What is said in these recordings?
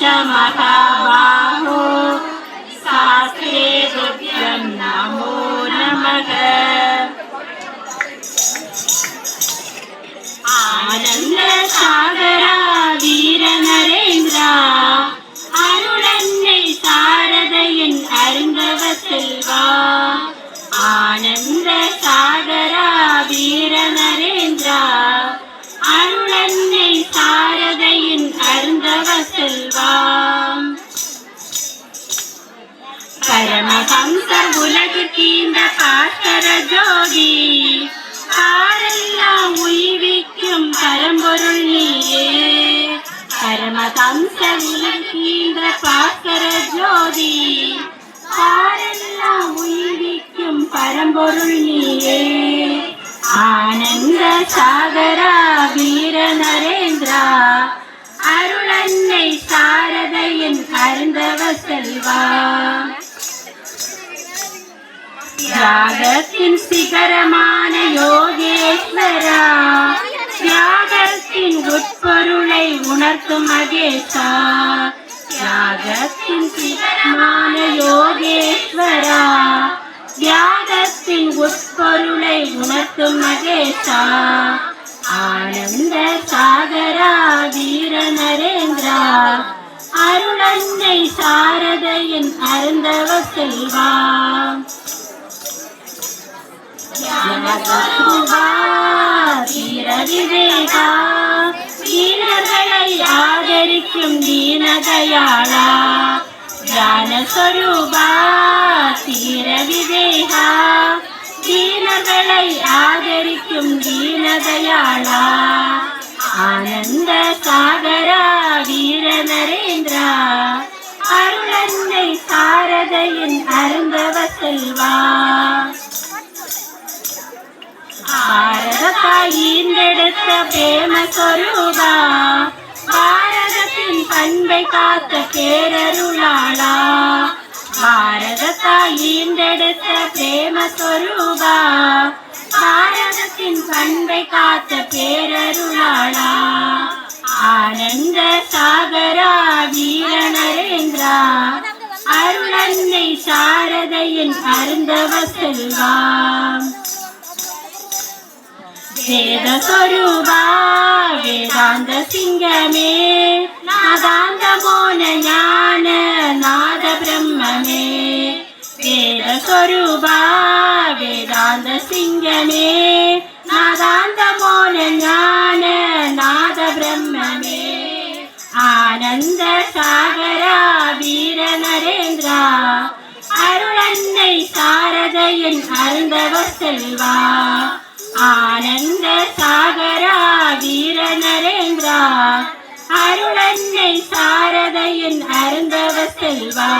महाबाहो शास्त्रे तुभ्यं नमो नमः। आनंद सागरा वीर नरेंद्रा अरुणन्नै सारदैयन अरुंधव सेल्वा। आनंद सागरा वीर नरेंद्रा अरुणन्नै सारदैयन अरुंधव सेल्वा। பரமஹம்சர் உலகுக்கீந்த பாஸ்கர ஜோதி பாரெல்லாம் உய்விக்கும் பரம்பொருள் நீயே. பரமஹம்சர் உலகுக்கீந்த பாஸ்கர ஜோதி பாரெல்லாம் உய்விக்கும் பரம்பொருள் நீயே. ஆனந்த சாகரா வீர நரேந்திரா அருளன்னை சாரதையின் அருந்தவ செல்வா. தியாகத்தின் சிகரமான யோகேஸ்வரா தியாகத்தின் உட்பொருளை உணர்த்தும் மகேஷா. தியாகத்தின் சிகரமான யோகேஸ்வரா தியாகத்தின் உட்பொருளை உணர்த்தும் மகேஷா. ஆனந்த சாகரா வீர நரேந்திரா அருளன்னை சாரதையின் அருந்தவ செல்வா. வீர விவேகா வீரர்களை ஆதரிக்கும் தீனதயாளா. ஞானஸ்வரூபா தீர விவேகா தீனர்களை ஆதரிக்கும் தீனதயாளா. ஆனந்த சாகரா வீர நரேந்திரா அருளன்னை சாரதையின் அருந்தவ செல்வா. பாரத தாயின்றெடுத்த பிரேம சொரூபா பாரதத்தின் பண்பை காத்த பேரருளாளா. பாரத தாயின்றெடுத்த பிரேம சொரூபா பாரதத்தின் பண்பை காத்த பேரருளாளா. ஆனந்த சாகரா வீர நரேந்திரா அருளன்னை சாரதையின் அருந்தவ செல்வா. வேத சொரூபா வேதாந்த சிங்கமே நாதாந்த மோன ஞான நாத பிரம்மமே. வேத சொரூபா வேதாந்த சிங்கமே நாதாந்த மோன ஞான நாத பிரம்மமே. ஆனந்த சாகரா வீர நரேந்திரா அருளன்னை சாரதையின் அருந்தவ செல்வா. ஆனந்த சாகரா வீர நரேந்திரா அருளன்னை சாரதையின் அருந்தவ செல்வா.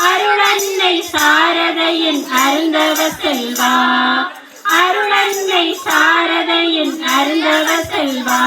அருளன்னை சாரதையின் அருந்தவ செல்வா. அருளன்னை சாரதையின் அருந்தவ செல்வா.